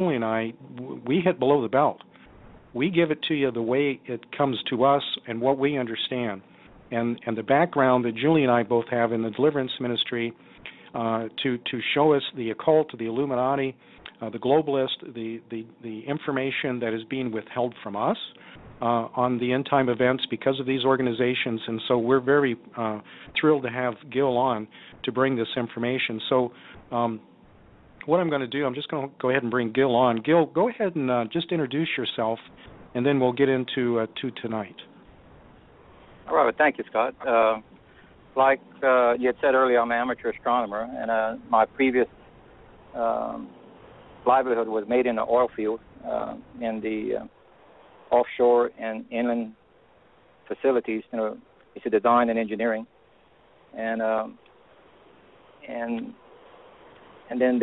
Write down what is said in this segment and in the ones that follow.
Julie and I, we hit below the belt. We give it to you the way it comes to us and what we understand. And the background that Julie and I both have in the deliverance ministry to show us the occult, the Illuminati, the globalist, the information that is being withheld from us on the end time events because of these organizations. And so we're very thrilled to have Gil on to bring this information. So what I'm going to do, I'm just going to go ahead and bring Gil on. Gil, go ahead and just introduce yourself, and then we'll get into to tonight. All right, well, thank you, Scott. Like you had said earlier, I'm an amateur astronomer, and my previous livelihood was made in the oil field in the offshore and inland facilities. You know, it's a design and engineering, and then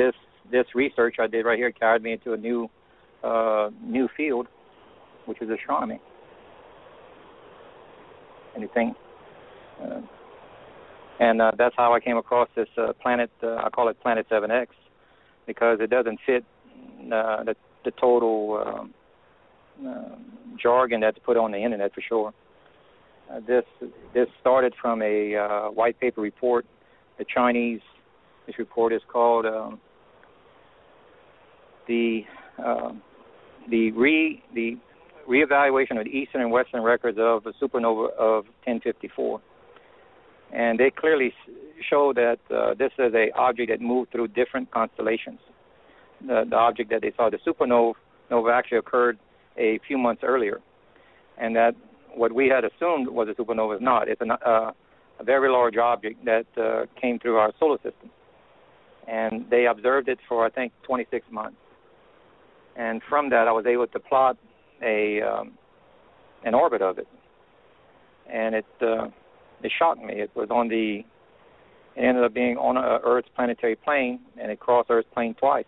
this research I did right here carried me into a new field, which is astronomy. Anything, and that's how I came across this planet. I call it Planet 7X because it doesn't fit the total jargon that's put on the internet for sure. This started from a white paper report. The Chinese. This report is called the reevaluation of the Eastern and Western records of the supernova of 1054, and they clearly show that this is an object that moved through different constellations. The object that they saw, the supernova, actually occurred a few months earlier, and that what we had assumed was a supernova is not. It's a very large object that came through our solar system, and they observed it for, I think, 26 months. And from that, I was able to plot an orbit of it, and it shocked me. It ended up being on Earth's planetary plane, and it crossed Earth's plane twice.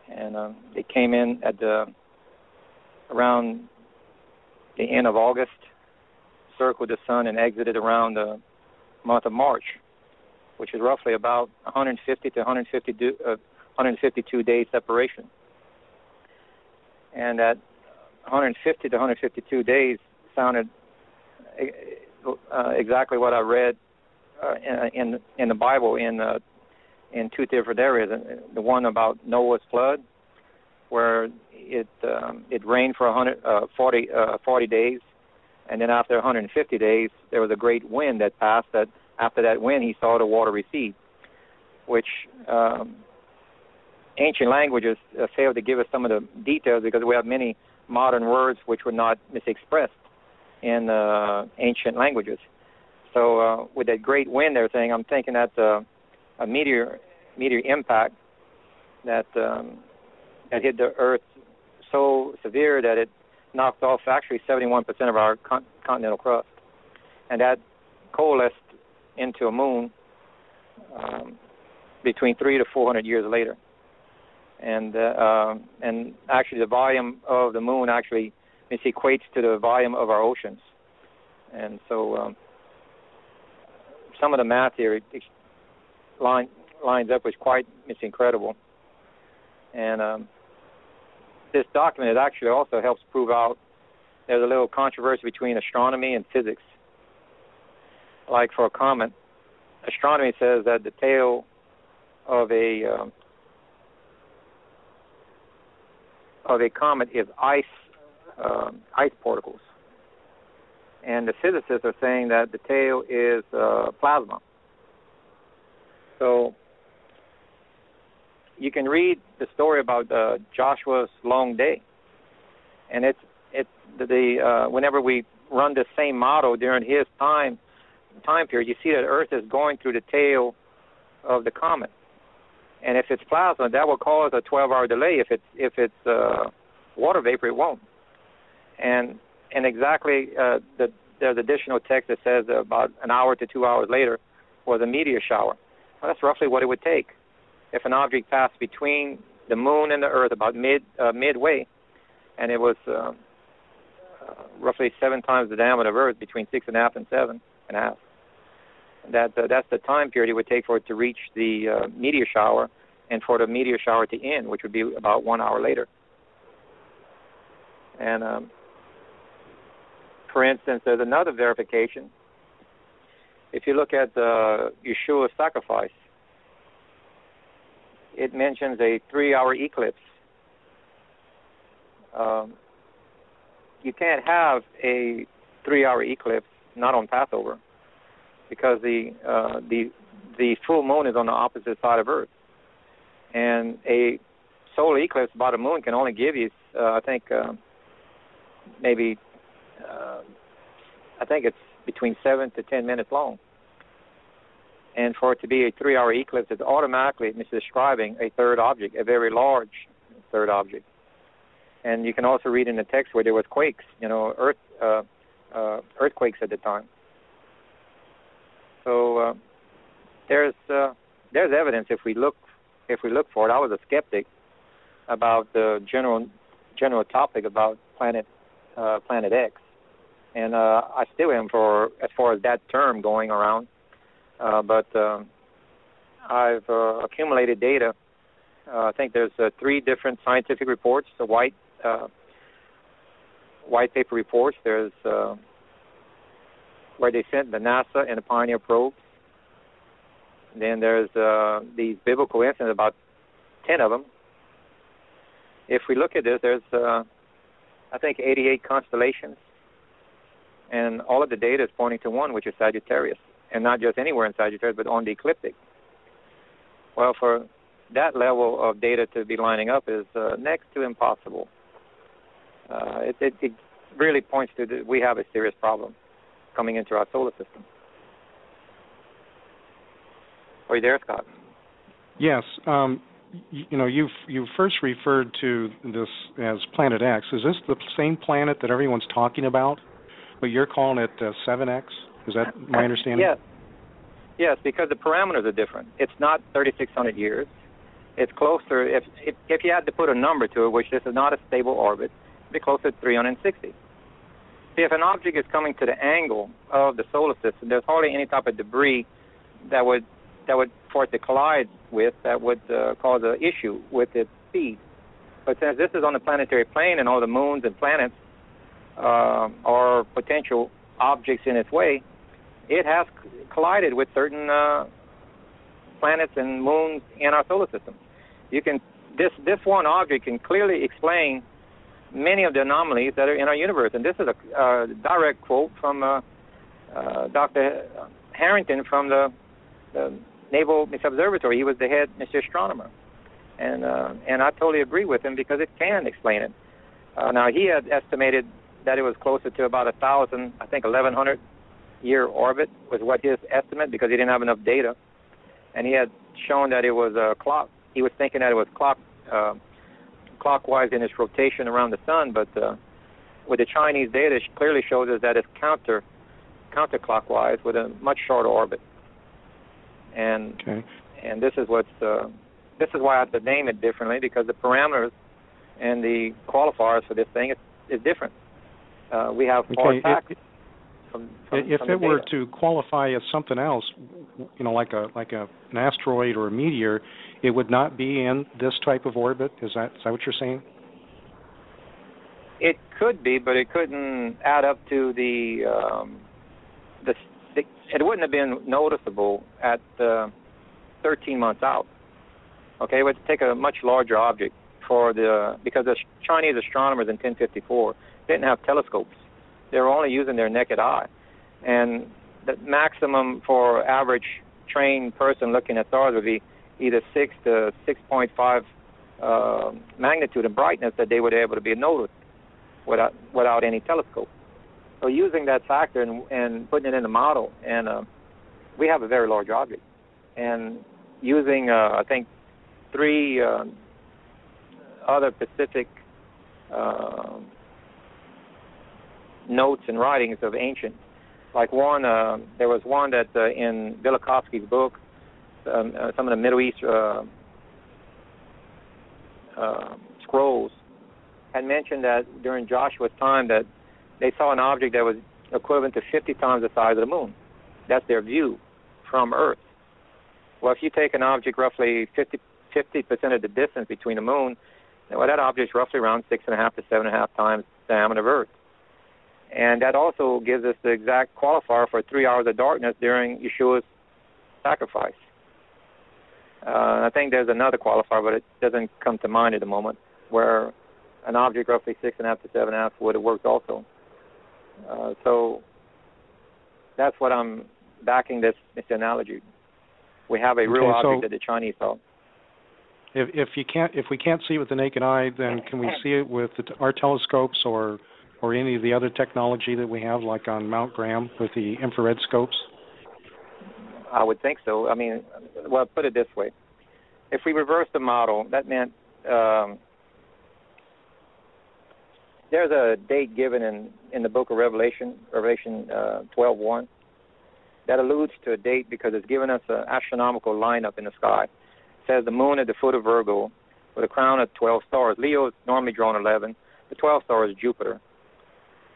And it came in at around the end of August, circled the sun, and exited around the month of March, which is roughly about 150 to 152 days separation. And that 150 to 152 days sounded exactly what I read in the Bible in two different areas. The one about Noah's flood, where it rained for 40 days, and then after 150 days there was a great wind that passed. That after that wind he saw the water recede, which ancient languages fail to give us some of the details because we have many modern words which were not misexpressed in ancient languages. So with that great wind they're saying, I'm thinking that's a meteor impact that hit the Earth so severe that it knocked off actually 71% of our continental crust. And that coalesced into a moon between 300 to 400 years later. And actually the volume of the moon actually equates to the volume of our oceans. And so some of the math here lines up, which is quite incredible. And this document, it actually also helps prove out there's a little controversy between astronomy and physics. Like for a comet, astronomy says that the tail of a comet is ice particles, and the physicists are saying that the tail is plasma. So you can read the story about Joshua's long day, and whenever we run the same model during his time period, you see that Earth is going through the tail of the comet, and if it's plasma, that will cause a 12-hour delay. If it's water vapor, it won't. And exactly, there's additional text that says about an hour to 2 hours later was a meteor shower. Well, that's roughly what it would take if an object passed between the moon and the Earth about midway, and it was roughly 7 times the diameter of Earth, between 6.5 and 7.5. That's the time period it would take for it to reach the meteor shower, and for the meteor shower to end, which would be about 1 hour later. And for instance, there's another verification. If you look at Yeshua's sacrifice, it mentions a 3-hour eclipse. You can't have a 3-hour eclipse not on Passover, because the full moon is on the opposite side of Earth, and a solar eclipse by the moon can only give you, I think it's between 7 to 10 minutes long. And for it to be a 3-hour eclipse, it's automatically describing a third object, a very large third object. And you can also read in the text where there was quakes, earthquakes at the time. So there's evidence if we look for it. I was a skeptic about the general topic about Planet X, and I still am as far as that term going around. But I've accumulated data. I think there's 3 different scientific reports, the white paper reports. There's where they sent the NASA and the Pioneer probes. Then there's these biblical incidents, about 10 of them. If we look at this, there's I think 88 constellations, and all of the data is pointing to one, which is Sagittarius, and not just anywhere in Sagittarius, but on the ecliptic. Well, for that level of data to be lining up is next to impossible. It really points to we have a serious problem coming into our solar system. Are you there, Scott? Yes. You first referred to this as Planet X. Is this the same planet that everyone's talking about, but you're calling it 7X? Is that my understanding? Yes. Yes, because the parameters are different. It's not 3,600 years. It's closer. If you had to put a number to it, which this is not a stable orbit, it'd be closer to 360. See, if an object is coming to the angle of the solar system, there's hardly any type of debris that would for it to collide with that would cause an issue with its speed. But since this is on the planetary plane and all the moons and planets are potential objects in its way, it has collided with certain planets and moons in our solar system. This one object can clearly explain many of the anomalies that are in our universe. And this is a direct quote from Dr. Harrington from the Naval Observatory. He was the head Mr. Astronomer. And I totally agree with him because it can explain it. Now, he had estimated that it was closer to about 1,100 year orbit was what his estimate, because he didn't have enough data. And he had shown that it was a clock. He was thinking that it was clockwise in its rotation around the sun, but with the Chinese data, it clearly shows us that it's counterclockwise with a much shorter orbit. And this is why I have to name it differently, because the parameters and the qualifiers for this thing is different. We have hard facts. If it were to qualify as something else, like an asteroid or a meteor, it would not be in this type of orbit. Is that what you're saying? It could be, but it couldn't add up to it wouldn't have been noticeable at 13 months out. Okay, it would take a much larger object because the Chinese astronomers in 1054 didn't have telescopes. They were only using their naked eye. And the maximum for average trained person looking at stars would be either 6 to 6.5 magnitude and brightness that they would be able to be noticed without any telescope. So using that factor and putting it in the model, and we have a very large object. And using, I think, 3 other Pacific notes and writings of ancient. Like one, there was one that in Velikovsky's book, some of the Middle East scrolls had mentioned that during Joshua's time that they saw an object that was equivalent to 50 times the size of the moon. That's their view from Earth. Well, if you take an object roughly 50 50% of the distance between the moon, well, that object is roughly around 6.5 to 7.5 times the diameter of Earth. And that also gives us the exact qualifier for 3 hours of darkness during Yeshua's sacrifice. I think there's another qualifier, but it doesn't come to mind at the moment, where an object roughly 6.5 to 7.5 would have worked also. So that's what I'm backing this analogy. We have a real object that the Chinese saw. If we can't see it with the naked eye, then can we see it with our telescopes or any of the other technology that we have, like on Mount Graham with the infrared scopes? I would think so. I mean, well, put it this way. If we reverse the model, that meant there's a date given in the book of Revelation 12:1, that alludes to a date because it's given us an astronomical lineup in the sky. It says the moon at the foot of Virgo with a crown of 12 stars. Leo is normally drawn 11. The 12th star is Jupiter.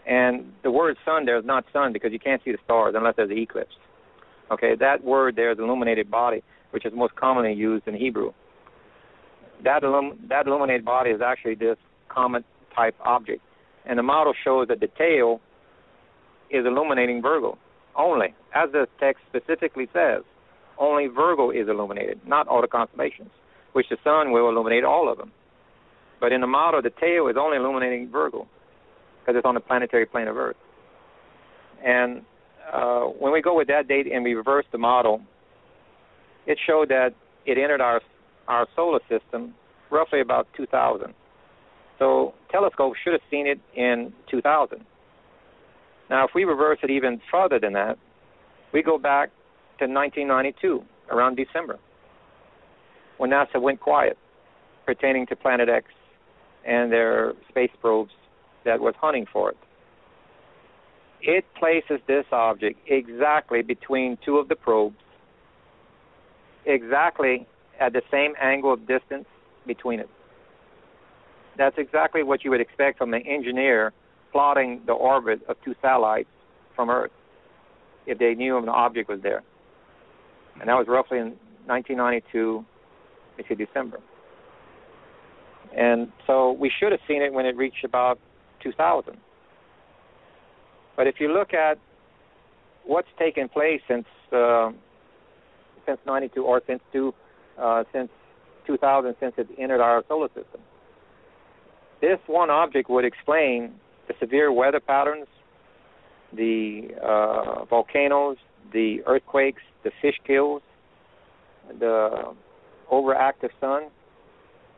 And the word sun there is not sun because you can't see the stars unless there's an eclipse. Okay, that word there is illuminated body, which is most commonly used in Hebrew. That illuminated body is actually this comet-type object. And the model shows that the tail is illuminating Virgo only. As the text specifically says, only Virgo is illuminated, not all the constellations, which the sun will illuminate all of them. But in the model, the tail is only illuminating Virgo because it's on the planetary plane of Earth. And when we go with that date and we reverse the model, it showed that it entered our solar system roughly about 2000. So telescopes should have seen it in 2000. Now, if we reverse it even further than that, we go back to 1992, around December, when NASA went quiet pertaining to Planet X and their space probes that was hunting for it. It places this object exactly between two of the probes, exactly at the same angle of distance between it. That's exactly what you would expect from an engineer plotting the orbit of two satellites from Earth if they knew an object was there. And that was roughly in 1992 into December. And so we should have seen it when it reached about 2000. But if you look at what's taken place since 92 or since 2000, since it entered our solar system, this one object would explain the severe weather patterns, the volcanoes, the earthquakes, the fish kills, the overactive sun.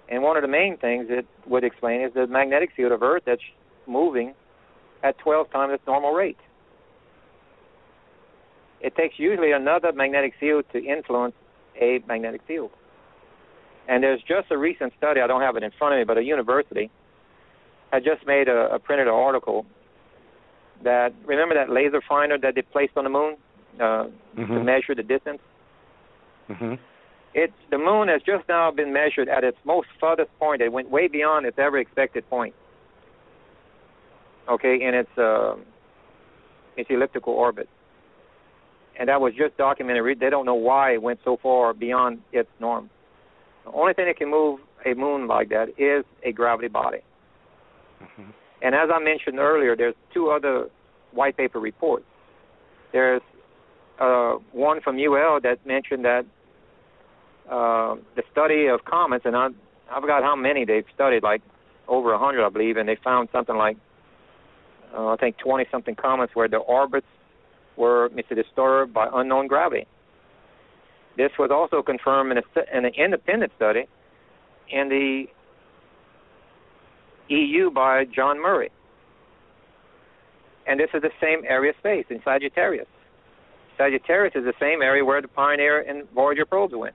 And one of the main things it would explain is the magnetic field of Earth that's moving at 12 times its normal rate. It takes usually another magnetic field to influence a magnetic field. And there's just a recent study, I don't have it in front of me, but a university had just made a printed article that, remember that laser finder that they placed on the moon to measure the distance? The moon has just now been measured at its most furthest point. It went way beyond its ever expected point. Okay, in its elliptical orbit. And that was just documented. They don't know why it went so far beyond its norm. The only thing that can move a moon like that is a gravity body. And as I mentioned earlier, there's two other white paper reports. There's one from UL that mentioned that the study of comets, and I forgot how many they've studied, like over 100, I believe, and they found something like, I think 20-something comets where the orbits were disturbed by unknown gravity. This was also confirmed in an independent study in the EU by John Murray. And this is the same area of space in Sagittarius. Sagittarius is the same area where the Pioneer and Voyager probes went.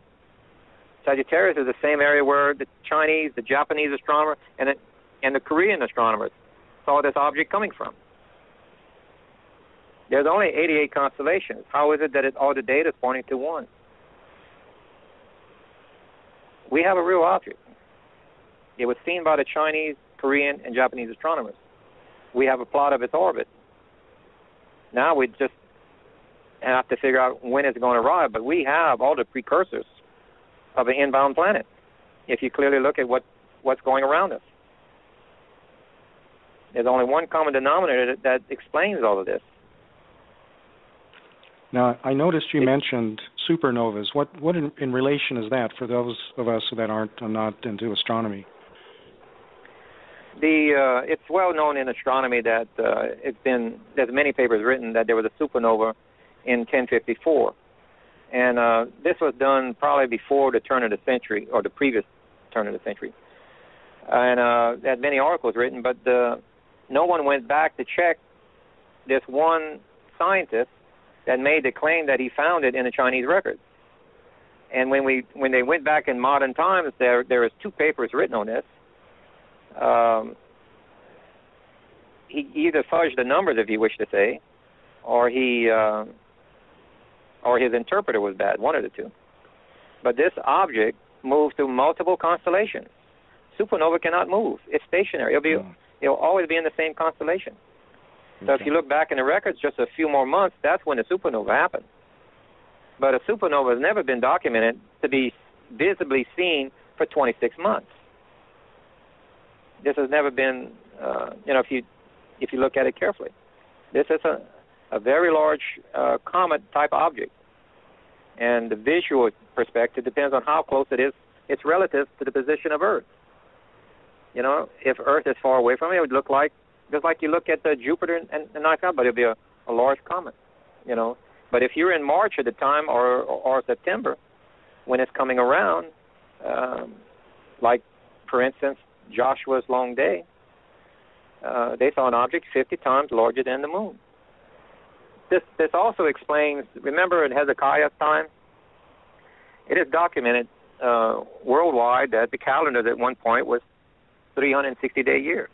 Sagittarius is the same area where the Chinese, the Japanese astronomers, and the Korean astronomers saw this object coming from. There's only 88 constellations. How is it that all the data is pointing to one? We have a real object. It was seen by the Chinese, Korean, and Japanese astronomers. We have a plot of its orbit. Now we just have to figure out when it's going to arrive, but we have all the precursors of an inbound planet. if you clearly look at what's going around us. There's only one common denominator that explains all of this. Now, I noticed you mentioned supernovas. What in relation is that for those of us that are not into astronomy? It's well known in astronomy that there's many papers written that there was a supernova in 1054, and this was done probably before the turn of the century or the previous turn of the century, and had many articles written, but no one went back to check this one scientist that made the claim that he found it in the Chinese records. And when they went back in modern times, there was 2 papers written on this. He either fudged the numbers, if you wish to say, or his interpreter was bad, one of the two. But this object moved through multiple constellations. Supernova cannot move; it's stationary. It'll always be in the same constellation. So if you look back in the records just a few more months, that's when the supernova happened. But a supernova has never been documented to be visibly seen for 26 months. This has never been, if you look at it carefully. This is a very large comet-type object. And the visual perspective depends on how close it is. It's relative to the position of Earth. You know, if Earth is far away from it, it would look like, just like you look at the Jupiter and the night sky, but it'll be a large comet, you know. But if you're in March at the time or September, when it's coming around, like, for instance, Joshua's long day, they saw an object 50 times larger than the moon. This also explains, remember in Hezekiah's time, it is documented worldwide that the calendar at one point was 360-day year.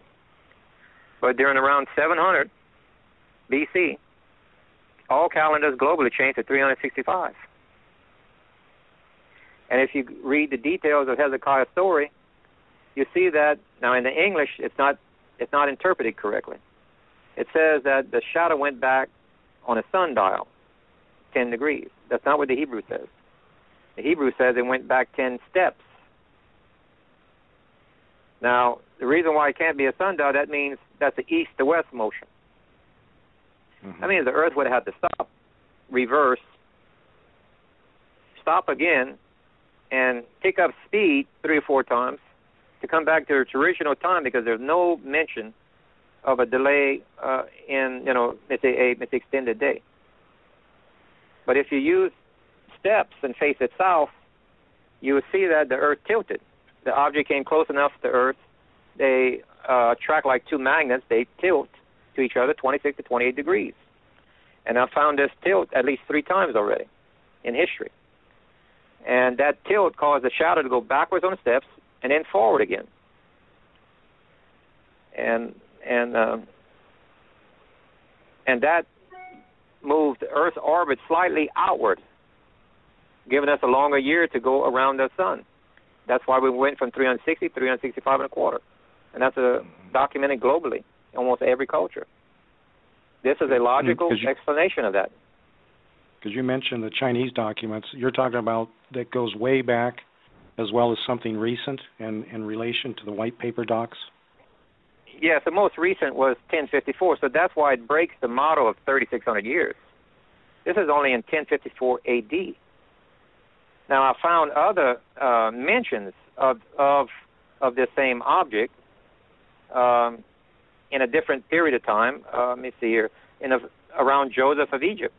But during around 700 BC, all calendars globally changed to 365. And if you read the details of Hezekiah's story, you see that, now in the English, it's not interpreted correctly. It says that the shadow went back on a sundial 10 degrees. That's not what the Hebrew says. The Hebrew says it went back 10 steps. Now, the reason why it can't be a sundial, that means that's the east to west motion. That means the Earth would have had to stop, reverse, stop again, and pick up speed 3 or 4 times to come back to its original time, because there's no mention of a delay in, it's an extended day. But if you use steps and face it south, you will see that the Earth tilted. The object came close enough to Earth. They attract like 2 magnets. They tilt to each other 26 to 28 degrees. And I've found this tilt at least 3 times already in history. And that tilt caused the shadow to go backwards on the steps and then forward again. And that moved the Earth's orbit slightly outward, giving us a longer year to go around the sun. That's why we went from 360 to 365 and a quarter. And that's documented globally in almost every culture. This is a logical explanation of that. Because you mentioned the Chinese documents, you're talking about that goes way back as well as something recent in relation to the white paper docs? Yes, the most recent was 1054, so that's why it breaks the model of 3,600 years. This is only in 1054 A.D. Now, I found other mentions of this same object in a different period of time. Let me see here. Around Joseph of Egypt.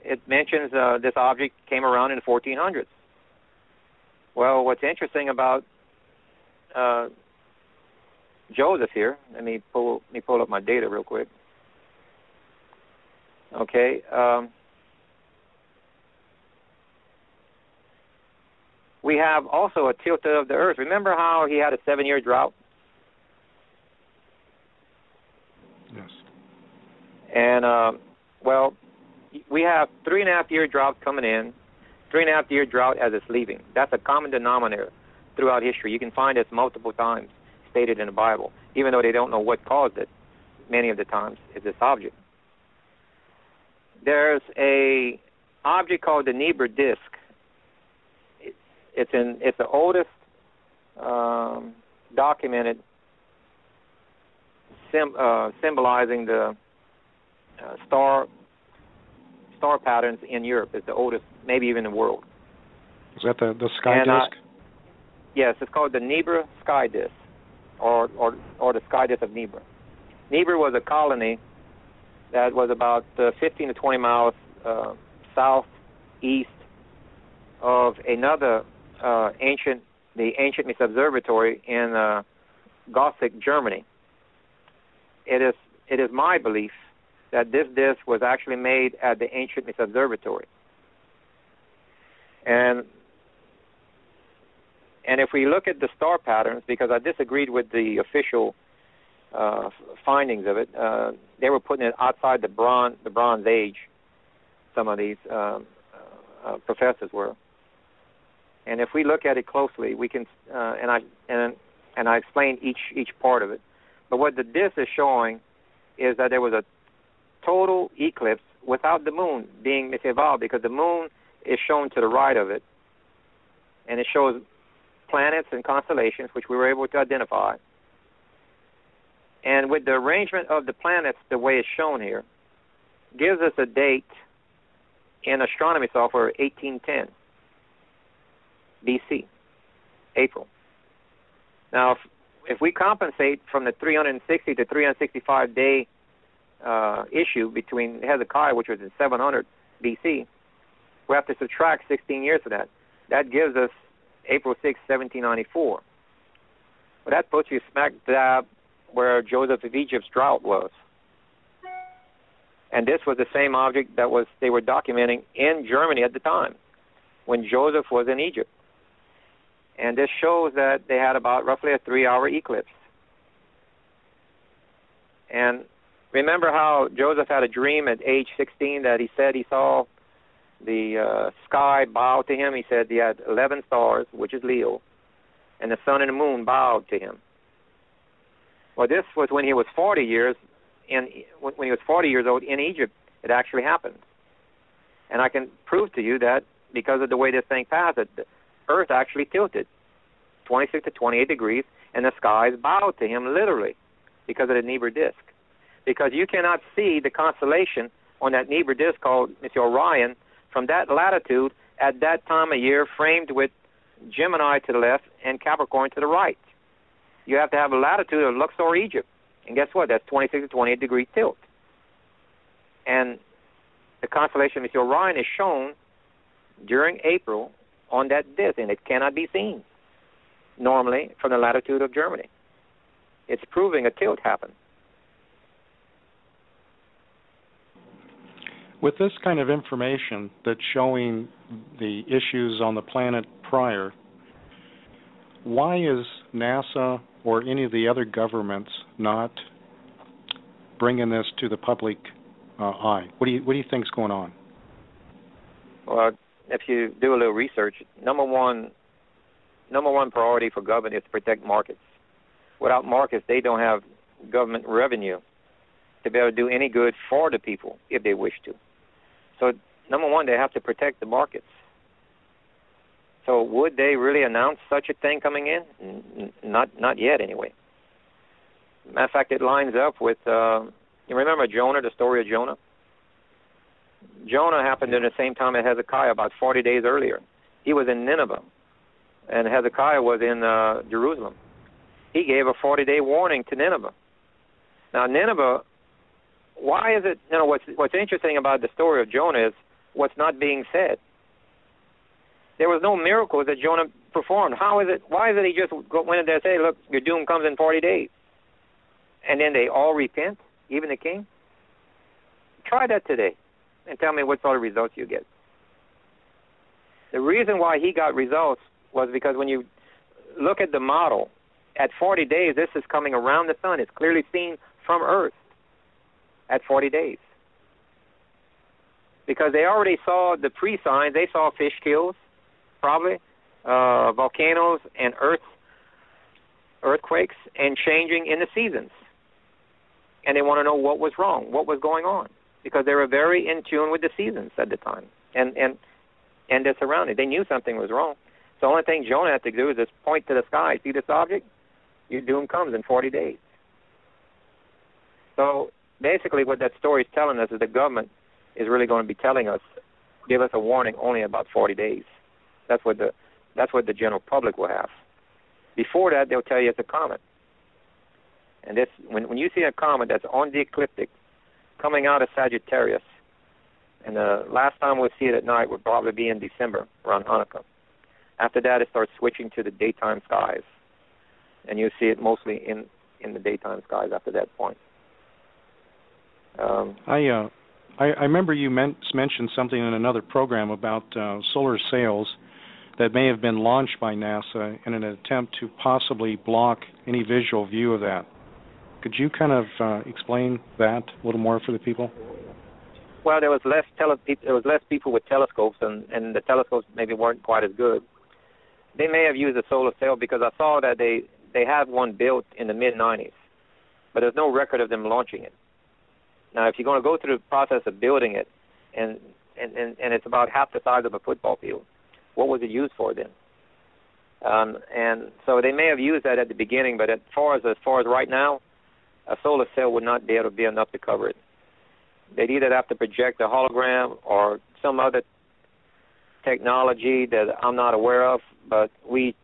It mentions this object came around in the 1400s. Well, what's interesting about Joseph here, let me pull up my data real quick. Okay. We have also a tilt of the Earth. Remember how he had a 7-year drought? Yes. And, we have 3.5-year drought coming in, 3.5-year drought as it's leaving. That's a common denominator throughout history. You can find this multiple times stated in the Bible, even though they don't know what caused it. Many of the times it's this object. There's a object called the Nibiru disk. It's the oldest documented symbolizing the star patterns in Europe. It's the oldest, maybe even in the world. Is that the sky disk? Yes, it's called the Nibiru sky disk, or the sky disk of Nibiru. Nibiru was a colony that was about 15 to 20 miles southeast of another the ancient Mesa Observatory in Gothic, Germany. It is my belief that this disk was actually made at the ancient Mesa Observatory. And if we look at the star patterns, because I disagreed with the official findings of it, they were putting it outside the Bronze Age. Some of these professors were. And if we look at it closely, we can, and I explained each part of it. But what the disk is showing is that there was a total eclipse without the moon being involved, because the moon is shown to the right of it, and it shows planets and constellations, which we were able to identify. And with the arrangement of the planets the way it's shown here, gives us a date in astronomy software, 1810 BC, April. Now, if we compensate from the 360 to 365 day issue between Hezekiah, which was in 700 BC, we have to subtract 16 years from that. That gives us April 6, 1794. Well, that puts you smack dab where Joseph of Egypt's drought was. And this was the same object that they were documenting in Germany at the time, when Joseph was in Egypt. And this shows that they had about roughly a 3-hour eclipse. And remember how Joseph had a dream at age 16 that he said he saw the sky bow to him? He said he had 11 stars, which is Leo, and the sun and the moon bowed to him. Well, this was when he was 40 years when he was 40 years old in Egypt. It actually happened. And I can prove to you that because of the way this thing passed, that the Earth actually tilted 26 to 28 degrees, and the skies bowed to him literally because of the Nibiru disk. Because you cannot see the constellation on that Nibiru disk called Mr. Orion from that latitude at that time of year, framed with Gemini to the left and Capricorn to the right. You have to have a latitude of Luxor, Egypt. And guess what? That's 26 to 28 degree tilt. And the constellation Mr. Orion is shown during April on that disk, and it cannot be seen normally from the latitude of Germany. It's proving a tilt happened. With this kind of information that's showing the issues on the planet prior, why is NASA or any of the other governments not bringing this to the public eye? What do you think's going on? Well, if you do a little research, number one priority for government is to protect markets. Without markets, they don't have government revenue to be able to do any good for the people if they wish to. So, number one, they have to protect the markets. So would they really announce such a thing coming in? Not yet, anyway. Matter of fact, it lines up with, you remember Jonah, the story of Jonah? Jonah happened in the same time as Hezekiah, about 40 days earlier. He was in Nineveh, and Hezekiah was in Jerusalem. He gave a 40-day warning to Nineveh. Now, Nineveh, why is it, what's interesting about the story of Jonah is what's not being said. There was no miracles that Jonah performed. Why is it he just went in there and said, look, your doom comes in 40 days? And then they all repent, even the king? Try that today and tell me what sort of results you get. The reason why he got results was because when you look at the model, at 40 days, this is coming around the sun. It's clearly seen from Earth at 40 days. Because they already saw the pre-signs. They saw fish kills, probably, volcanoes and earthquakes, and changing in the seasons. And they want to know what was wrong, what was going on, because they were very in tune with the seasons at the time and their surroundings. They knew something was wrong. So the only thing Jonah had to do is just point to the sky. See this object? Your doom comes in 40 days. So basically what that story is telling us is the government is really going to be telling us, give us a warning only about 40 days. That's what the general public will have. Before that, they'll tell you it's a comet. And this, when you see a comet that's on the ecliptic coming out of Sagittarius, and the last time we'll see it at night would probably be in December, around Hanukkah. After that, it starts switching to the daytime skies, and you'll see it mostly in the daytime skies after that point. I remember you mentioned something in another program about solar sails that may have been launched by NASA in an attempt to possibly block any visual view of that. Could you kind of explain that a little more for the people? Well, there was less people with telescopes, and the telescopes maybe weren't quite as good. They may have used a solar sail because I saw that they had one built in the mid-'90s, but there's no record of them launching it. Now, if you're going to go through the process of building it, and it's about half the size of a football field, what was it used for then? And so they may have used that at the beginning, but as far as right now, a solar sail would not be able to be enough to cover it. They'd either have to project a hologram or some other technology that I'm not aware of, but we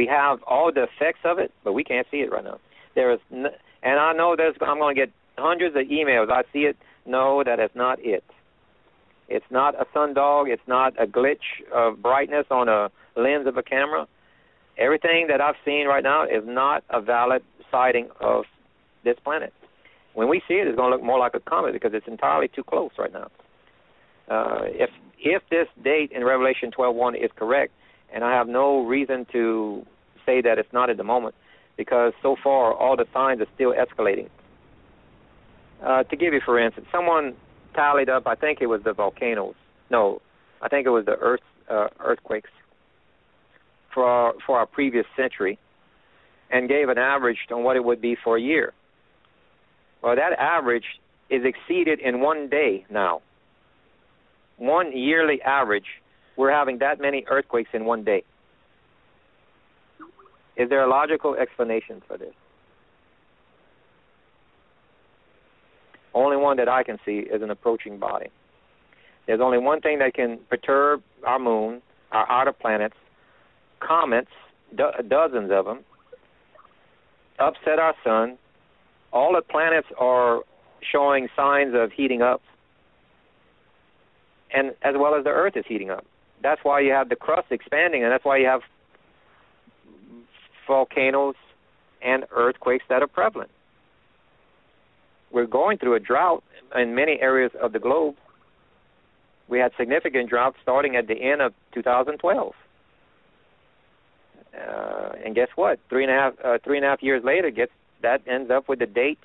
have all the effects of it, but we can't see it right now. And I know I'm going to get hundreds of emails. I see it. No, that is not it. It's not a sundog. It's not a glitch of brightness on a lens of a camera. Everything that I've seen right now is not a valid sighting of this planet. When we see it, it's going to look more like a comet because it's entirely too close right now. If this date in Revelation 12:1 is correct, and I have no reason to say that it's not at the moment, because so far all the signs are still escalating. To give you, for instance, someone tallied up, I think it was the volcanoes. No, I think it was the earthquakes for our previous century, and gave an average on what it would be for a year. Well, that average is exceeded in one day now. One yearly average, we're having that many earthquakes in one day. Is there a logical explanation for this? Only one that I can see is an approaching body. There's only one thing that can perturb our moon, our outer planets, comets, dozens of them, upset our sun. All the planets are showing signs of heating up, and as well as the Earth is heating up. That's why you have the crust expanding, and that's why you have volcanoes and earthquakes that are prevalent. We're going through a drought in many areas of the globe. We had significant drought starting at the end of 2012. And guess what? 3.5 years later, that ends up with the date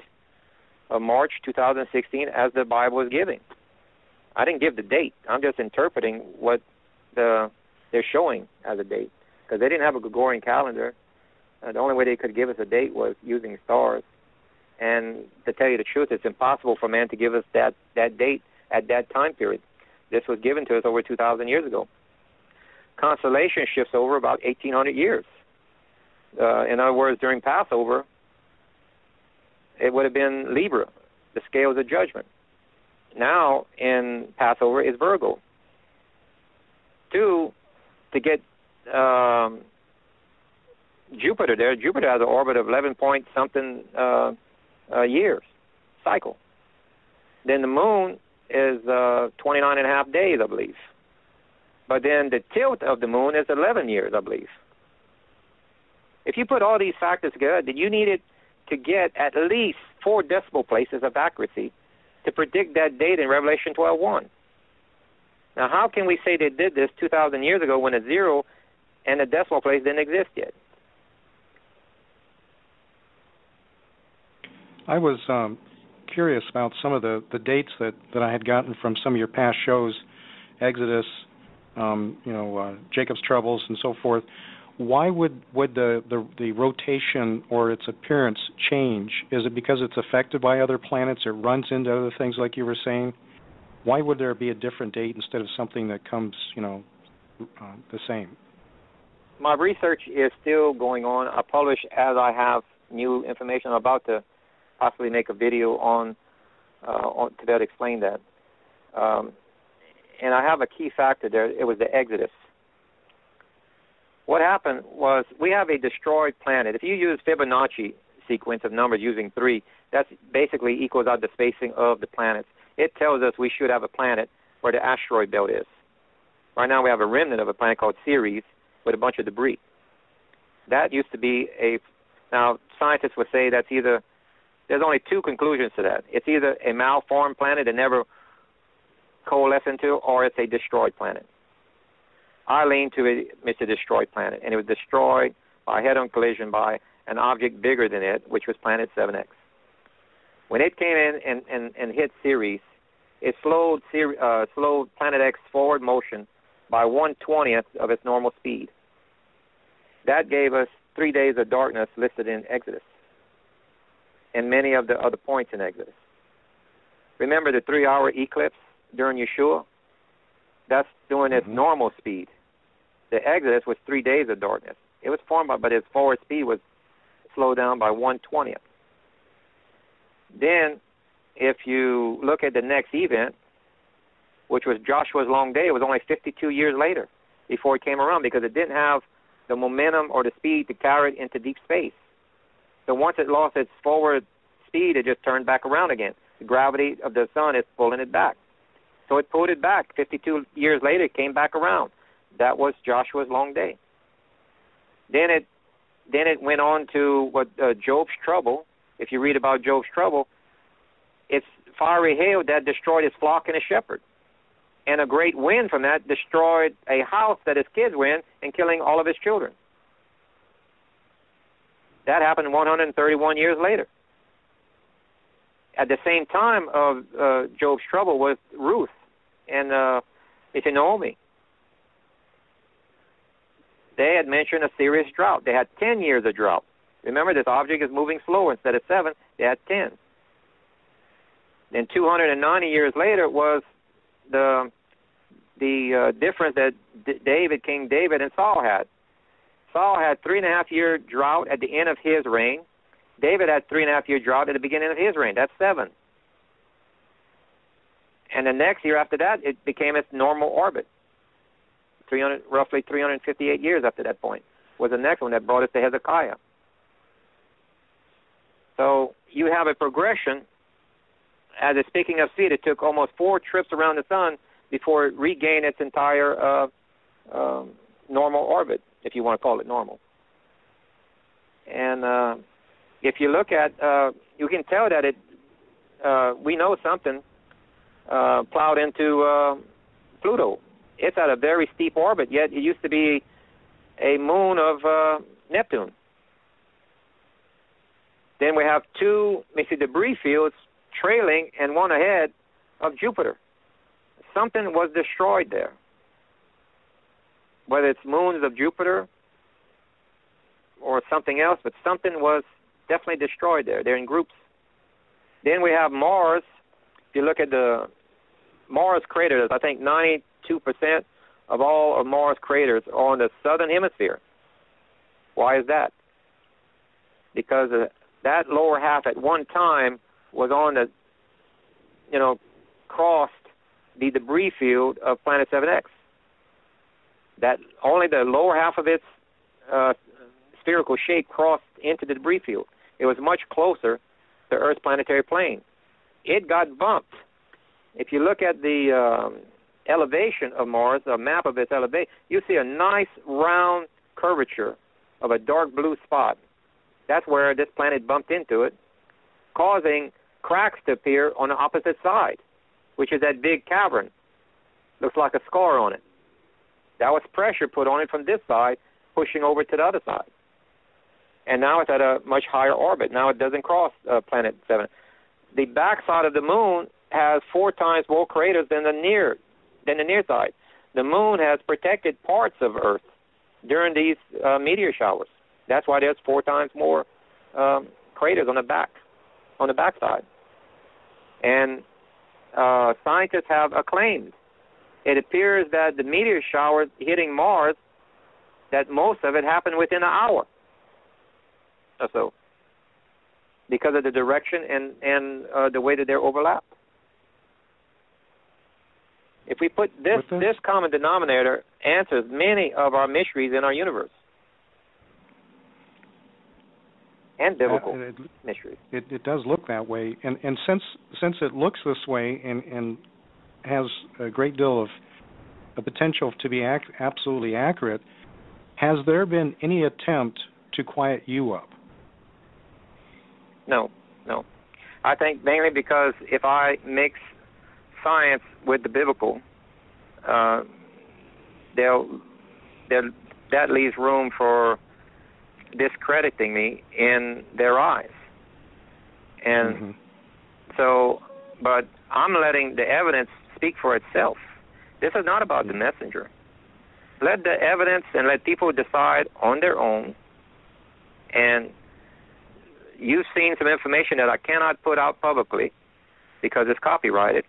of March 2016 as the Bible is giving. I didn't give the date. I'm just interpreting what they're showing as a date, because they didn't have a Gregorian calendar. The only way they could give us a date was using stars. And to tell you the truth, it's impossible for man to give us that date at that time period. This was given to us over 2,000 years ago. Constellation shifts over about 1,800 years. In other words, during Passover, it would have been Libra, the scales of judgment. Now, in Passover, is Virgo. To get Jupiter there, Jupiter has an orbit of 11-point-something years, cycle. Then the moon is 29.5 days, I believe. But then the tilt of the moon is 11 years, I believe. If you put all these factors together, then you needed to get at least 4 decimal places of accuracy to predict that date in Revelation 12:1. Now, how can we say they did this 2,000 years ago when a zero and a decimal place didn't exist yet? I was curious about some of the dates that I had gotten from some of your past shows, Exodus, Jacob's Troubles, and so forth. Why would the rotation or its appearance change? Is it because it's affected by other planets? It runs into other things, like you were saying? Why would there be a different date instead of something that comes, the same? My research is still going on. I publish as I have new information. I'm about to possibly make a video on to better explain that. And I have a key factor there. It was the exodus. What happened was we have a destroyed planet. If you use Fibonacci sequence of numbers using 3, that basically equals out the spacing of the planets. It tells us we should have a planet where the asteroid belt is. Right now we have a remnant of a planet called Ceres with a bunch of debris. That used to be now scientists would say that's either, there's only 2 conclusions to that. It's either a malformed planet that never coalesced into, or it's a destroyed planet. I lean to it's a destroyed planet, and it was destroyed by a head-on collision by an object bigger than it, which was planet 7X. When it came in and hit Ceres, it slowed planet X forward motion by 1/20th of its normal speed. That gave us 3 days of darkness listed in Exodus and many of the other points in Exodus. Remember the 3-hour eclipse during Yeshua? That's doing its normal speed. The Exodus was 3 days of darkness. It was formed, but its forward speed was slowed down by 1/20th. Then, if you look at the next event, which was Joshua's long day, it was only 52 years later before it came around, because it didn't have the momentum or the speed to carry it into deep space. So once it lost its forward speed, it just turned back around again. The gravity of the sun is pulling it back. So it pulled it back. 52 years later, it came back around. That was Joshua's long day. Then it went on to what Job's trouble. If you read about Job's trouble, it's fiery hail that destroyed his flock and his shepherd. And a great wind from that destroyed a house that his kids were in and killing all of his children. That happened 131 years later. At the same time of Job's trouble was Ruth and Naomi. They had mentioned a serious drought. They had 10 years of drought. Remember, this object is moving slower. Instead of 7, they had 10. Then 290 years later was the difference that King David and Saul had. Saul had 3.5-year drought at the end of his reign. David had 3.5-year drought at the beginning of his reign. That's 7. And the next year after that, it became its normal orbit. Roughly 358 years after that point was the next one that brought us to Hezekiah. So you have a progression. As a speaking of speed, it took almost 4 trips around the sun before it regained its entire normal orbit, if you want to call it normal. And if you look at, you can tell that we know something plowed into Pluto. It's at a very steep orbit, yet it used to be a moon of Neptune. Then we have 2 debris fields trailing and one ahead of Jupiter. Something was destroyed there. Whether it's moons of Jupiter or something else, but something was definitely destroyed there. They're in groups. Then we have Mars. If you look at the Mars craters, I think 92% of all of Mars craters are on the southern hemisphere. Why is that? Because that lower half at one time was on the, crossed the debris field of planet 7X. That only the lower half of its spherical shape crossed into the debris field. It was much closer to Earth's planetary plane. It got bumped. If you look at the elevation of Mars, a map of its elevation, you see a nice round curvature of a dark blue spot. That's where this planet bumped into it, causing cracks to appear on the opposite side, which is that big cavern. Looks like a scar on it. That was pressure put on it from this side, pushing over to the other side. And now it's at a much higher orbit. Now it doesn't cross planet 7. The backside of the moon has 4 times more craters than the near side. The moon has protected parts of Earth during these meteor showers. That's why there's 4 times more craters on the backside. And scientists have acclaimed. It appears that the meteor showers hitting Mars that most of it happened within an hour or so, because of the direction and the way that they're overlapped. If we put this common denominator answers many of our mysteries in our universe and biblical mysteries. It does look that way, and since it looks this way and has a great deal of a potential to be absolutely accurate, has there been any attempt to quiet you up? No. I think mainly because if I mix science with the biblical, that leaves room for discrediting me in their eyes. And so, but I'm letting the evidence speak for itself. This is not about the messenger. Let the evidence and let people decide on their own. And you've seen some information that I cannot put out publicly because it's copyrighted.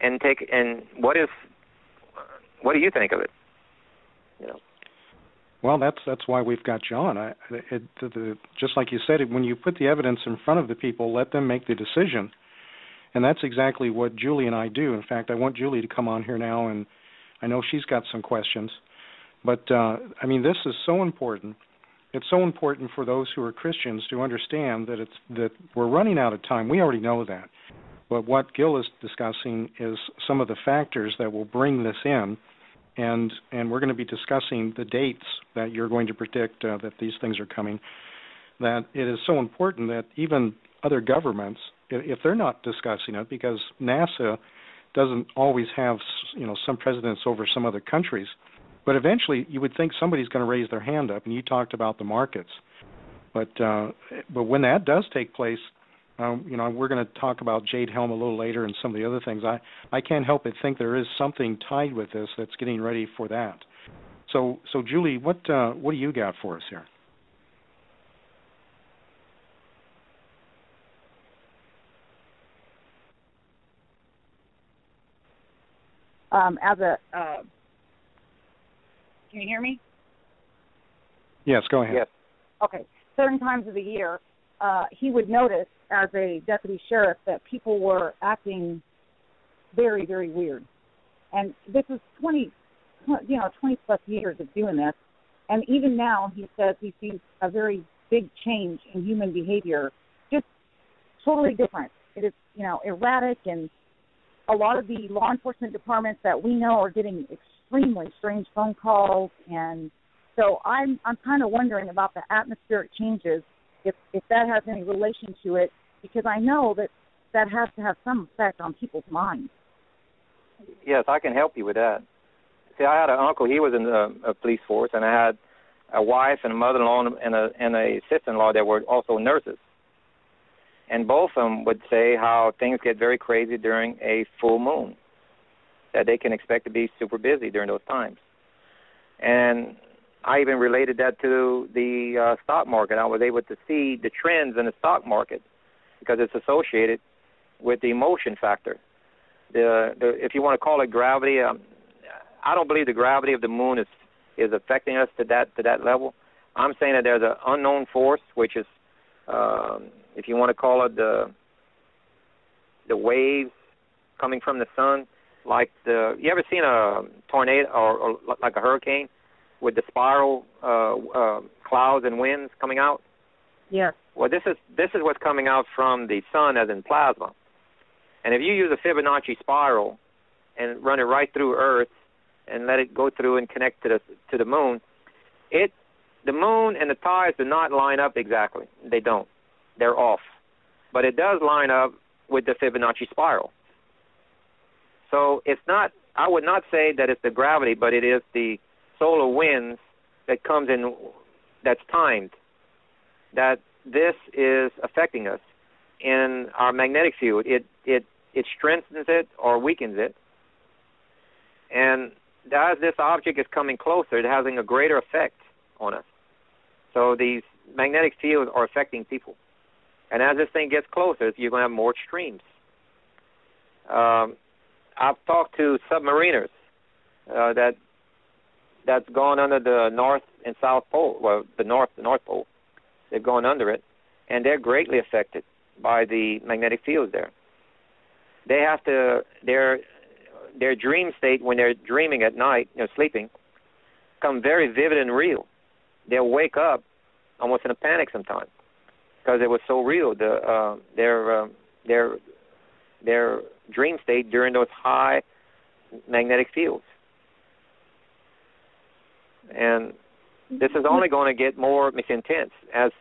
And what do you think of it? Well, that's why we've got you on. Just like you said, when you put the evidence in front of the people, let them make the decision. And that's exactly what Julie and I do. In fact, I want Julie to come on here now, and I know she's got some questions. But, this is so important. It's so important for those who are Christians to understand that we're running out of time. We already know that. But what Gil is discussing is some of the factors that will bring this in, and we're going to be discussing the dates that you're going to predict that these things are coming. That it is so important that even other governments, if they're not discussing it, because NASA doesn't always have some precedence over some other countries, but eventually you would think somebody's going to raise their hand up. And you talked about the markets, but when that does take place. We're going to talk about Jade Helm a little later and some of the other things. I can't help but think there is something tied with this that's getting ready for that. So Julie, what do you got for us here? Can you hear me? Yes, go ahead. Yes. Okay. Certain times of the year, he would notice as a deputy sheriff that people were acting very, very weird. And this is 20 plus years of doing this. And even now, he says he sees a very big change in human behavior, just totally different. It is, erratic, and a lot of the law enforcement departments that we know are getting extremely strange phone calls. And so I'm kind of wondering about the atmospheric changes, if that has any relation to it, because I know that has to have some effect on people's minds. Yes, I can help you with that. See, I had an uncle. He was in the police force, and I had a wife and a mother-in-law and a sister-in-law that were also nurses. And both of them would say how things get very crazy during a full moon, that they can expect to be super busy during those times. And I even related that to the stock market. I was able to see the trends in the stock market because it's associated with the emotion factor. If you want to call it gravity, I don't believe the gravity of the moon is affecting us to that level. I'm saying that there's an unknown force, which is, if you want to call it the waves coming from the sun, like you ever seen a tornado or like a hurricane with the spiral clouds and winds coming out? Yes. Well, this is what's coming out from the sun as in plasma. And if you use a Fibonacci spiral and run it right through Earth and let it go through and connect to the moon, the moon and the tides do not line up exactly. They don't. They're off. But it does line up with the Fibonacci spiral. So it's not, I would not say that it's the gravity, but it is the solar winds that comes in that's timed, that this is affecting us in our magnetic field. It strengthens it or weakens it. And as this object is coming closer, it's having a greater effect on us. So these magnetic fields are affecting people. And as this thing gets closer, you're going to have more extremes. I've talked to submariners that that's gone under the North and South Pole, well, the North Pole. They've gone under it, and they're greatly affected by the magnetic fields there. They have to, their dream state when they're dreaming at night, sleeping, come very vivid and real. They'll wake up almost in a panic sometimes because it was so real. Their dream state during those high magnetic fields. And this is only going to get more intense as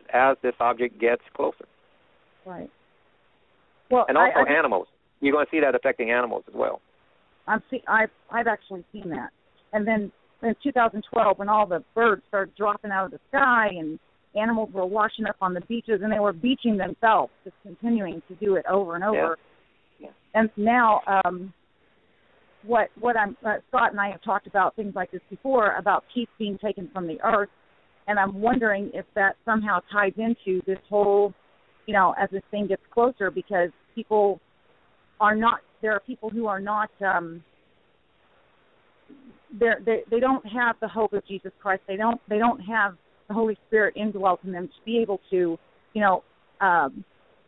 this object gets closer. Right. Well, and also animals. You're going to see that affecting animals as well. I've actually seen that. And then in 2012, when all the birds started dropping out of the sky and animals were washing up on the beaches and they were beaching themselves, just continuing to do it over and over. Yeah. And now, Scott and I have talked about things like this before, about teeth being taken from the earth, and I'm wondering if that somehow ties into this whole, as this thing gets closer, because there are people who are not, they don't have the hope of Jesus Christ. They don't have the Holy Spirit indwelt in them to be able to,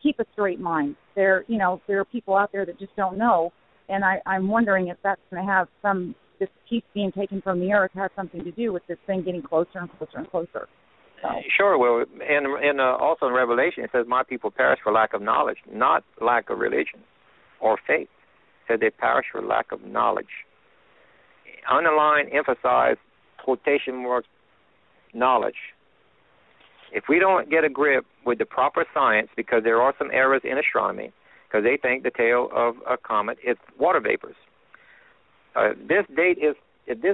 keep a straight mind. There are people out there that just don't know. And I'm wondering if that's going to have this teeth being taken from the earth has something to do with this thing getting closer and closer and closer. So. Sure. Well, and also in Revelation, it says, my people perish for lack of knowledge, not lack of religion or faith. It said they perish for lack of knowledge. Underline, emphasize, quotation marks, knowledge. If we don't get a grip with the proper science, because there are some errors in astronomy, because they think the tail of a comet is water vapors. If this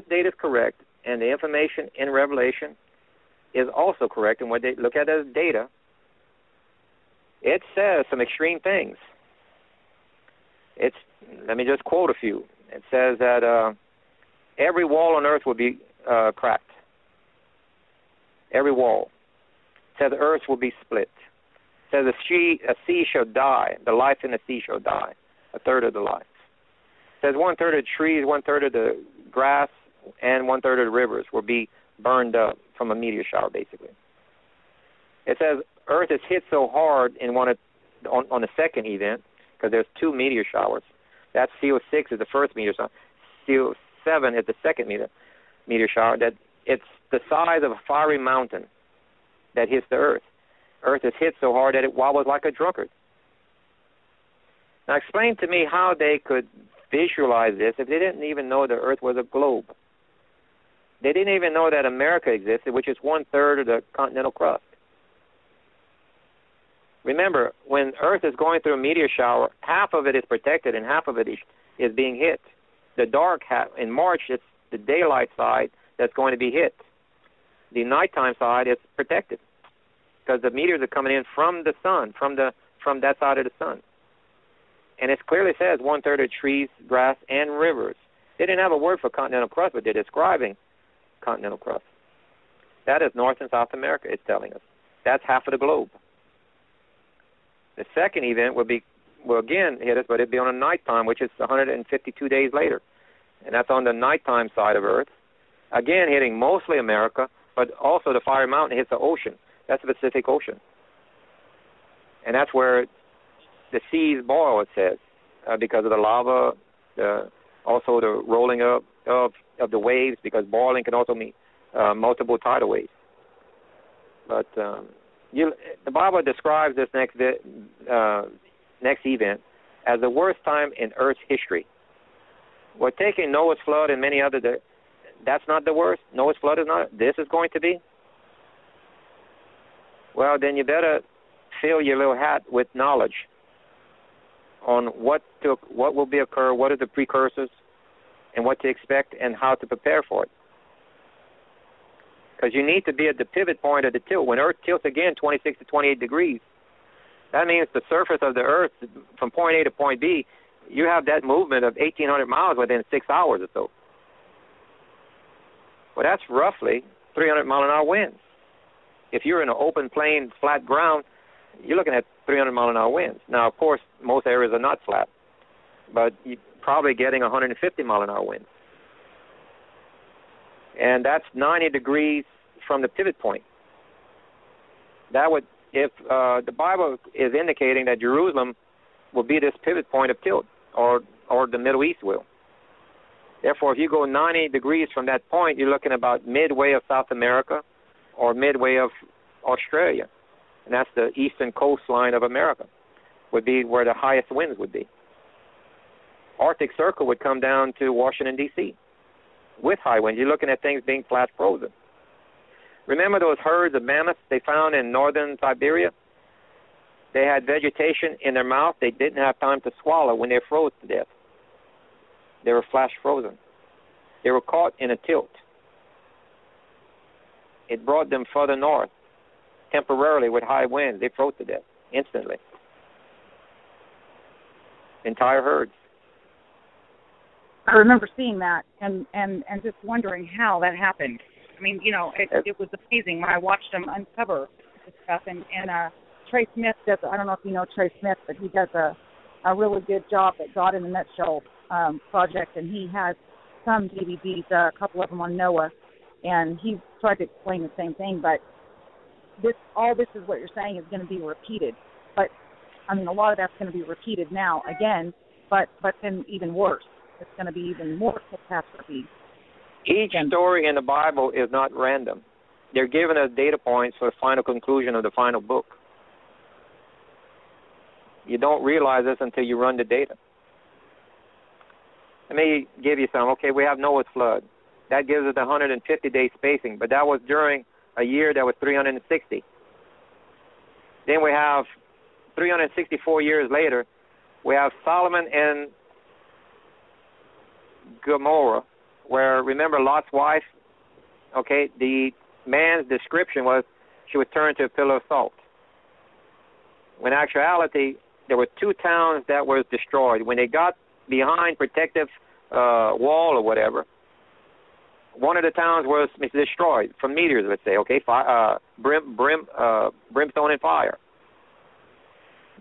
date is correct, and the information in Revelation is also correct, and what they look at as data, it says some extreme things. Let me just quote a few. It says that every wall on earth will be cracked. Every wall. It says the earth will be split. It says a sea shall die. The life in the sea shall die. A third of the life. It says 1/3 of the trees, 1/3 of the grass, and 1/3 of the rivers will be burned up from a meteor shower, basically. It says earth is hit so hard on the second event, because there's 2 meteor showers. That's CO6 is the first meteor shower. CO7 is the second meteor shower. That it's the size of a fiery mountain that hits the earth. Earth is hit so hard that it wobbles like a drunkard. Now explain to me how they could visualize this if they didn't even know the earth was a globe. They didn't even know that America existed, which is 1/3 of the continental crust. Remember, when earth is going through a meteor shower, half of it is protected and half of it is being hit. The dark half, in March, it's the daylight side that's going to be hit. The nighttime side is protected because the meteors are coming in from the sun, from that side of the sun. And it clearly says 1/3 of trees, grass, and rivers. They didn't have a word for continental crust, but they're describing continental crust. That is North and South America, it's telling us. That's half of the globe. The second event will again hit us, but it'll be on a nighttime, which is 152 days later. And that's on the nighttime side of Earth. Again, hitting mostly America, but also the fiery mountain hits the ocean. That's the Pacific Ocean. And that's where the seas boil, it says, because of the lava, also the rolling up of the waves, because boiling can also mean multiple tidal waves. But the Bible describes this next event as the worst time in Earth's history. We're taking Noah's flood and many other. That's not the worst. Noah's flood is not. This is going to be. Well, then you better fill your little hat with knowledge on what will occur, what are the precursors, and what to expect, and how to prepare for it. Because you need to be at the pivot point of the tilt. When Earth tilts again 26 to 28 degrees, that means the surface of the Earth from point A to point B, you have that movement of 1,800 miles within 6 hours or so. Well, that's roughly 300-mile-an-hour winds. If you're in an open plain, flat ground, you're looking at 300-mile-an-hour winds. Now, of course, most areas are not flat, but you're probably getting 150-mile-an-hour winds. and that's 90 degrees from the pivot point. That would, if the Bible is indicating that Jerusalem will be this pivot point of tilt, or the Middle East will. Therefore, if you go 90 degrees from that point, you're looking about midway of South America or midway of Australia. And that's the eastern coastline of America, would be where the highest winds would be. Arctic Circle would come down to Washington, D.C. with high winds. You're looking at things being flash frozen. Remember those herds of mammoths they found in northern Siberia? They had vegetation in their mouth they didn't have time to swallow when they froze to death. They were flash frozen. They were caught in a tilt. It brought them further north temporarily with high winds. They froze to death instantly. Entire herds. I remember seeing that and just wondering how that happened. I mean, you know, it was amazing when I watched them uncover this stuff. And Trey Smith does, I don't know if you know Trey Smith, but he does a really good job at God in the Nutshell project, and he has some DVDs, a couple of them on Noah, and he tried to explain the same thing, but all this is what you're saying is going to be repeated. But, I mean, a lot of that's going to be repeated now again, but then even worse. It's going to be even more catastrophe. Each story in the Bible is not random. They're giving us data points for the final conclusion of the final book. You don't realize this until you run the data. Let me give you some. Okay, we have Noah's flood. That gives us 150-day spacing, but that was during a year that was 360. Then we have 364 years later, we have Solomon and Gomorrah, where, remember Lot's wife? Okay, the man's description was she was turned to a pillar of salt. When in actuality, there were 2 towns that were destroyed. When they got behind protective wall or whatever, one of the towns was destroyed from meteors, let's say, okay, brimstone and fire.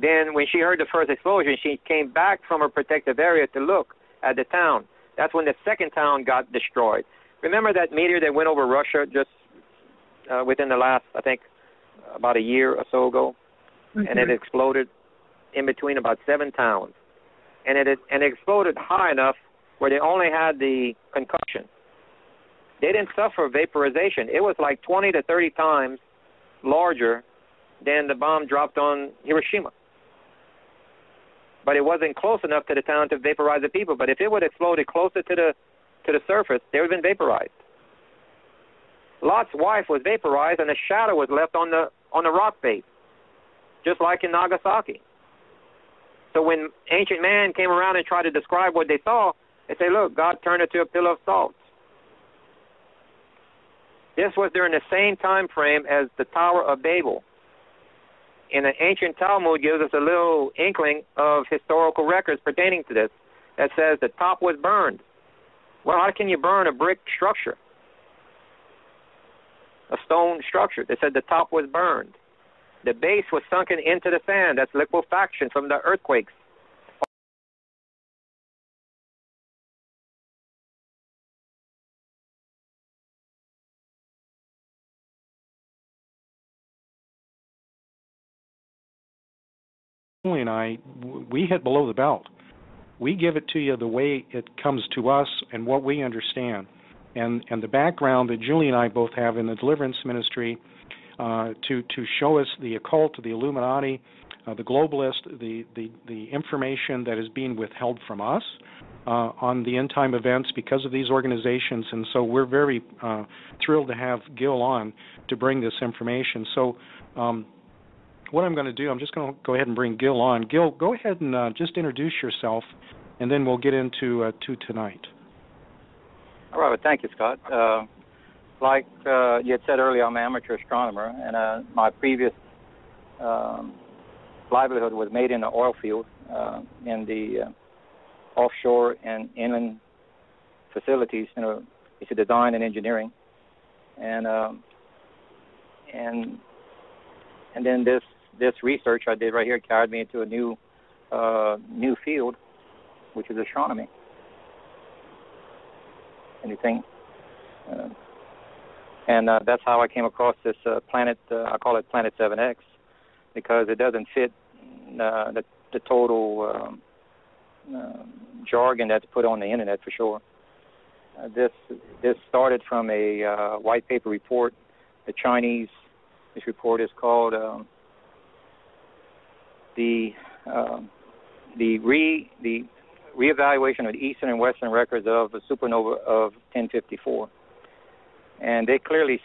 Then when she heard the first explosion, she came back from her protective area to look at the town. That's when the second town got destroyed. Remember that meteor that went over Russia just within the last, I think, about a year or so ago? Mm-hmm. And it exploded in between about 7 towns. And it exploded high enough where they only had the concussion. They didn't suffer vaporization. It was like 20 to 30 times larger than the bomb dropped on Hiroshima. But it wasn't close enough to the town to vaporize the people. But if it would have exploded closer to the surface, they would have been vaporized. Lot's wife was vaporized, and a shadow was left on the rock face, just like in Nagasaki. So when ancient man came around and tried to describe what they saw, they say, look, God turned it to a pillar of salt. This was during the same time frame as the Tower of Babel. And the ancient Talmud gives us a little inkling of historical records pertaining to this that says the top was burned. Well, how can you burn a brick structure? A stone structure. They said the top was burned. The base was sunken into the sand. That's liquefaction from the earthquakes. And I, we hit below the belt. We give it to you the way it comes to us and what we understand. And the background that Julie and I both have in the deliverance ministry to show us the occult, the Illuminati, the globalist, the information that is being withheld from us on the end time events because of these organizations. And so we're very thrilled to have Gil on to bring this information. So what I'm going to do, I'm just going to go ahead and bring Gil on. Gil, go ahead and just introduce yourself, and then we'll get into tonight. All right, well, thank you, Scott. Like you had said earlier, I'm an amateur astronomer, and my previous livelihood was made in the oil field in the offshore and inland facilities. You know, it's a design and engineering, and then this research I did right here carried me into a new field, which is astronomy. Anything? And that's how I came across this planet. I call it Planet 7X, because it doesn't fit the total jargon that's put on the internet for sure. This started from a white paper report. The Chinese. This report is called the reevaluation of the eastern and western records of a supernova of 1054, and they clearly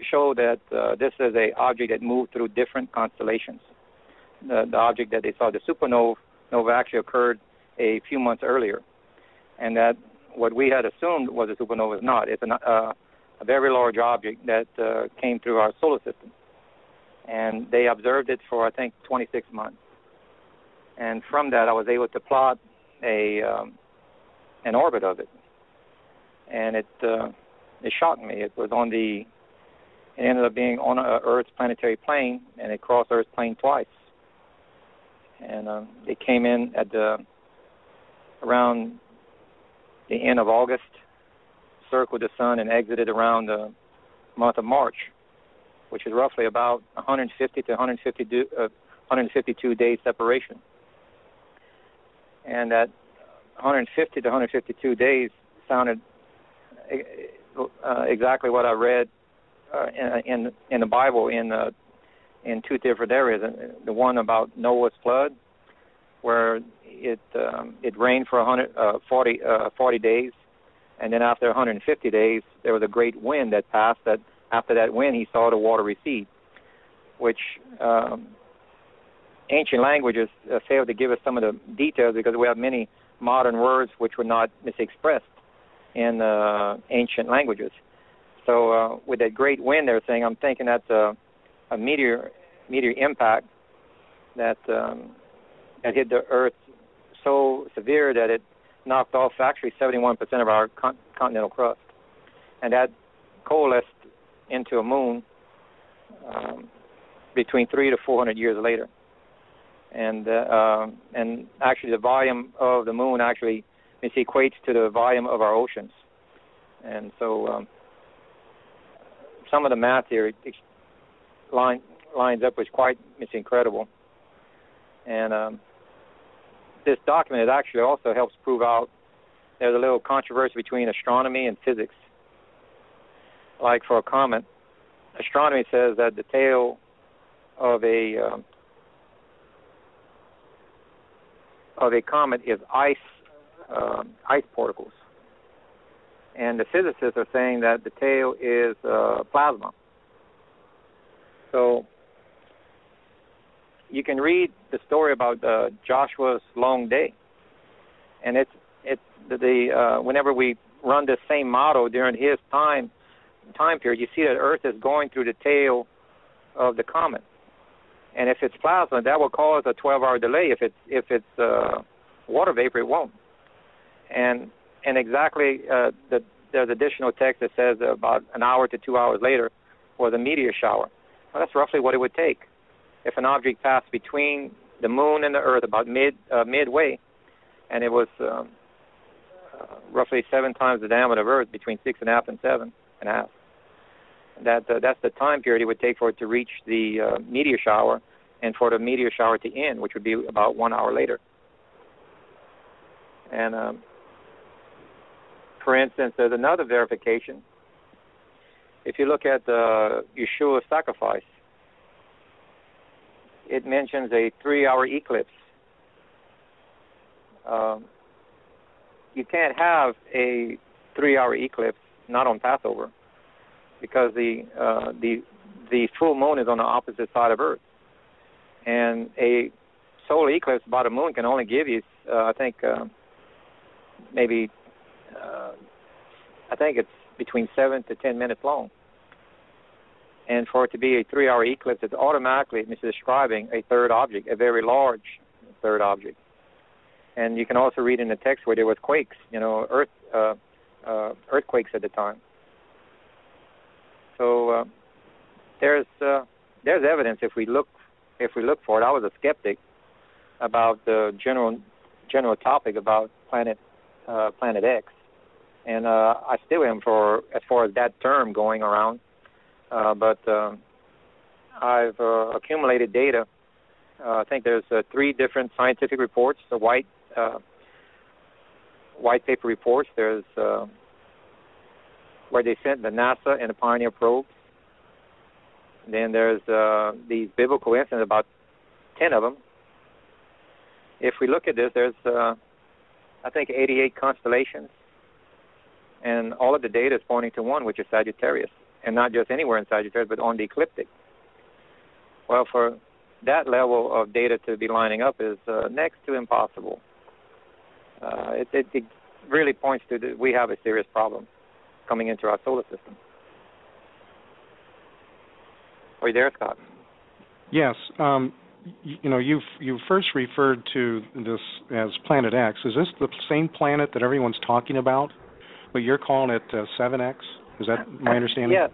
show that this is an object that moved through different constellations. The object that they saw, the supernova, actually occurred a few months earlier, and that what we had assumed was a supernova is not. It's a very large object that came through our solar system, and they observed it for, I think, 26 months. And from that, I was able to plot an orbit of it, and it shocked me. It ended up being on Earth's planetary plane, and it crossed Earth's plane twice. And it came in at around the end of August, circled the sun, and exited around the month of March, which is roughly about 150 to 152 days separation. And that 150 to 152 days sounded exactly what I read in the Bible in two different areas. The one about Noah's flood, where it rained for 40 days, and then after 150 days there was a great wind that passed. That after that wind he saw the water recede, which ancient languages fail to give us some of the details, because we have many modern words which were not misexpressed in ancient languages. So with that great wind they're saying, I'm thinking that's a meteor impact that hit the Earth so severe that it knocked off actually 71% of our continental crust. And that coalesced into a moon between 300 to 400 years later. And actually the volume of the moon actually equates to the volume of our oceans. And so some of the math here lines up, which is quite incredible. And this document actually also helps prove out there's a little controversy between astronomy and physics. Like for a comet, astronomy says that the tail of a comet is ice particles, and the physicists are saying that the tail is plasma. So you can read the story about Joshua's long day, and it's whenever we run the same model during his time period, you see that Earth is going through the tail of the comet, and if it's plasma, that will cause a 12-hour delay. If it's water vapor, it won't. And exactly there's additional text that says about an hour to 2 hours later was a meteor shower. Well, that's roughly what it would take. If an object passed between the moon and the Earth about midway, and it was roughly 7 times the diameter of Earth, between 6.5 and 7.5. That's the time period it would take for it to reach the meteor shower, and for the meteor shower to end, which would be about 1 hour later. And for instance, there's another verification. If you look at Yeshua's sacrifice, it mentions a 3-hour eclipse. You can't have a 3-hour eclipse not on Passover, because the full moon is on the opposite side of Earth, and a solar eclipse about a moon can only give you, I think it's between 7 to 10 minutes long. And for it to be a 3-hour eclipse, it's automatically describing a third object, a very large third object. And you can also read in the text where there was quakes, earthquakes at the time. So there's evidence if we look for it. I was a skeptic about the general topic about Planet X, and I still am as far as that term going around. but I've accumulated data. I think there's 3 different scientific reports, the white paper reports. There's where they sent the NASA and the Pioneer probes. Then there's these biblical incidents, about 10 of them. If we look at this, there's, I think, 88 constellations, and all of the data is pointing to one, which is Sagittarius, and not just anywhere in Sagittarius, but on the ecliptic. Well, for that level of data to be lining up is next to impossible. It really points to that we have a serious problem coming into our solar system. Are you there, Scott? Yes. You first referred to this as Planet X. Is this the same planet that everyone's talking about, but you're calling it 7X? Is that my understanding? Yeah.